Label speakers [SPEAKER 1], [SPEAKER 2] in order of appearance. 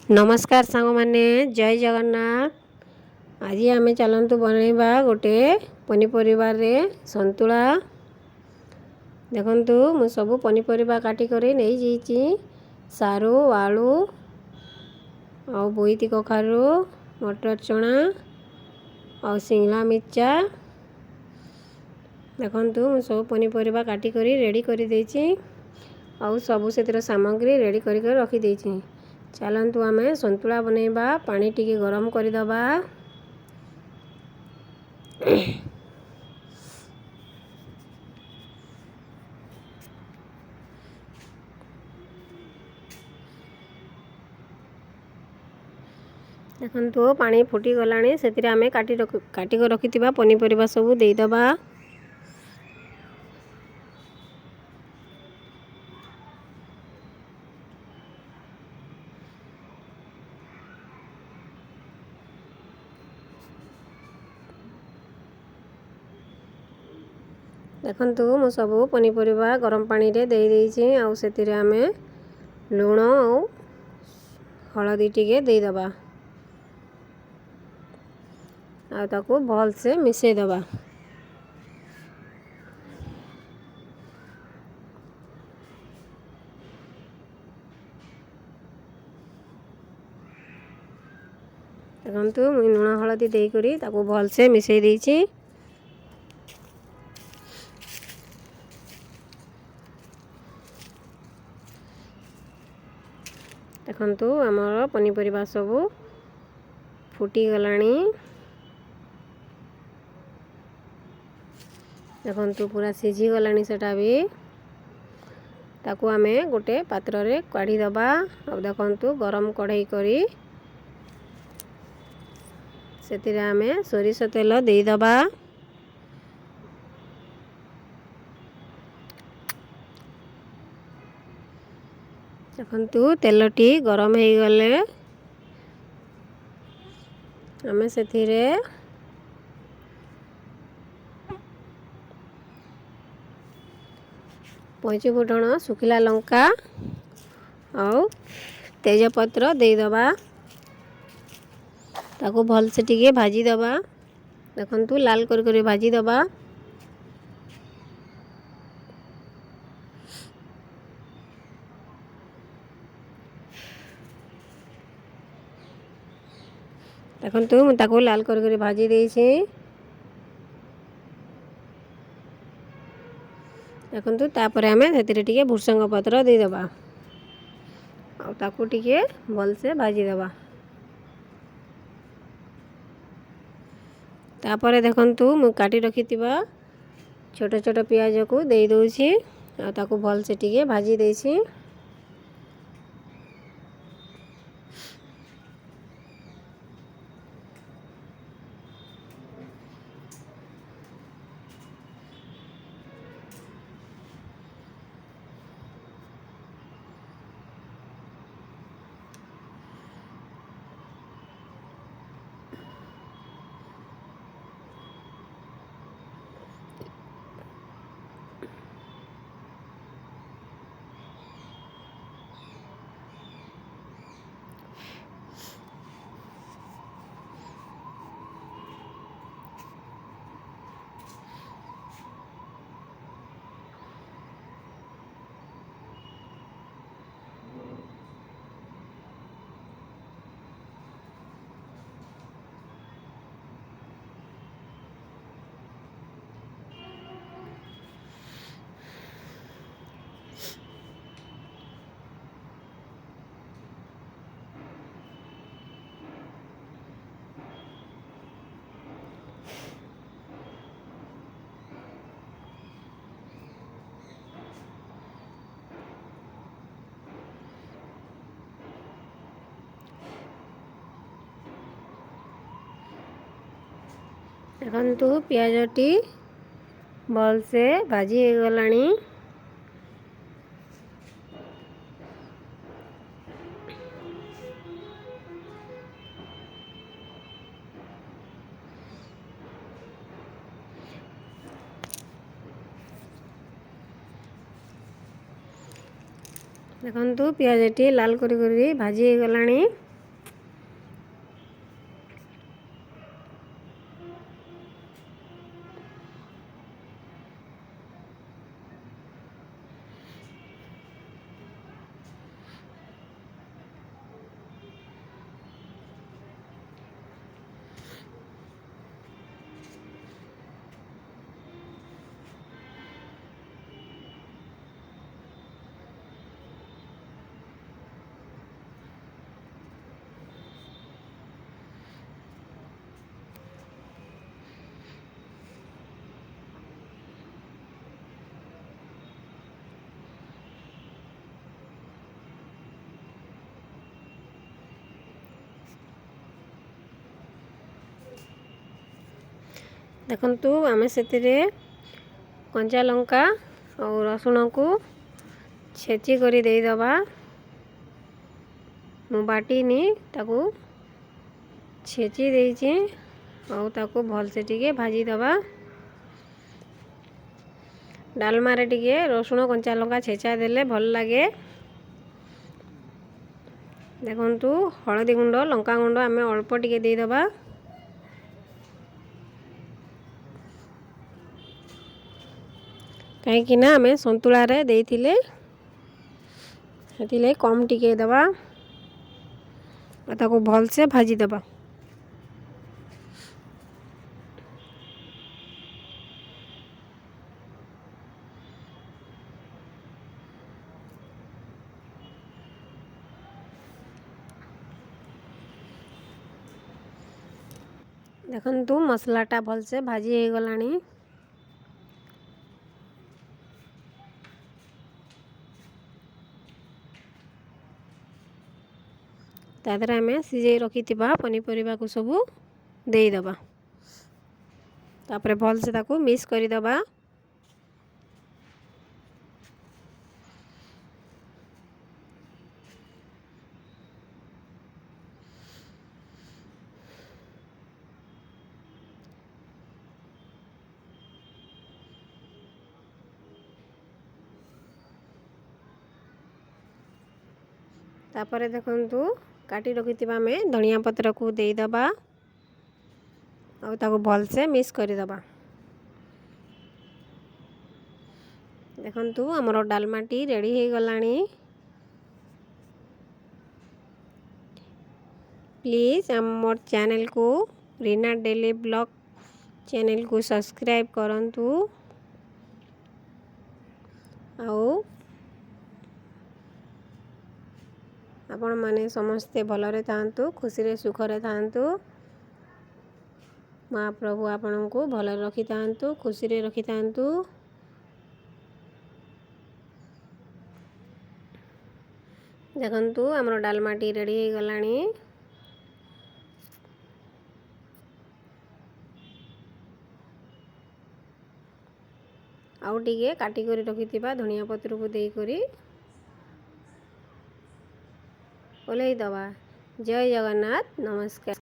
[SPEAKER 1] नमस्कार सांग माने जय जगन्नाथ। आज आम चलतु बनइबा गोटे पनीपरिवा रे संतुला। देखंतु मु सब पनीपरिवा काटी करे नहीं जाइछि। सारू आलू और बोईती कखारू मटर चना और सिंगला मिर्चा। देखंतु मु सब पनीपरिवा काटी करे रेडी करि देछि और सब से सामग्री रेडी कर रखी देछि। चलतु आम संतुला बनइबा। पानी टिके गरम करदबा। देखंतु पानी फुटी गलानी से आम काटी रखि पनीपरिवा सब देदबा। देखंतु मु सब पनीपरिवा गरम पानी रे दे देछि आउ सेतिरे आमे लूण और हळदी टिके देदबा आ ताको भल से मिसै दबा। देखंतु मु लूण हळदी देई करी ताको भल से मिसै देछि। देखंतु आमर पनीपरिवा सब फुटी गलानी। देखंतु पूरा सिझी गलानी सेटा भी। ताको आमे गोटे पात्र रे काढी दबा। अब देखंतु गरम कढ़ाई करी सेतिरे आमे सोरिष तेल देई दबा। देखंतु तेलटी गरम हो गले आमे सेथिरे पंच फुटण सुखिला लंका और तेजपत्र देई दबा। ताको भल से टिके भाजी दबा। देखंतु लाल कर भाजी दबा। देखंतु मु ताको लाल कर भाजी देछि। देखंतु तापर आमे सेतिरे टिके भुसंग पत्र दे दबा और ताको टिके भल से भाजी दबा। तापर देखंतु मु काटी रखितिबा छोट छोट प्याज को देई दोछि और ताको भल से टिके भाजी देछि। देखंतु प्याजटी भल से भाजी हो गलानी। देखंतु पियाजटी लाल करी भाजी हो गलानी। देखंतु आमे सेतिरे कंचा लंका और रसुण को छेची करी दे दबा। मु बाटीनी ताकू छेची देइछि और ताकू भल से टिके भाजी दबा। डालमा रे टिके रसुण कंचा लंका छेचा देले भल लागे। देखंतु हळदी गुंड लंका गुंड आमे अल्प टिके दे दबा। कहीं ना आमे संतुला रे देइथिले हेतिले कम टिके दबा ताकू भल से भाजी दबा। देखंतु मसलाटा भल से भाजी हो गलानी। तादर आमे सिझे रखिथिबा पनीपरिबा को सब देई दबा। तापरे भल से ताकू मिक्स करी दबा। तापरे देखंतु काटी रखिथिबा में धनिया पत्र को देई दबा और ताको भल से मिक्स करी दबा। देखंतु हमरो डालमाटी रेडी हो गलानी। प्लीज हमर चैनल को रीना डेली ब्लॉग चैनल को सब्सक्राइब करंतु आउ आपण माने समस्ते भलरे थांतु खुशी रे सुख रे थांतु। महाप्रभु आपण को भल रखी थांतु खुशी रे रखी थांतु। देखंतु हमरो डालमाटी रेडी हो गलानी। आउ टिके काटी करी रखिथिबा धनिया पत्र को देई करी ओल्हेई दबा। जय जगन्नाथ, नमस्कार।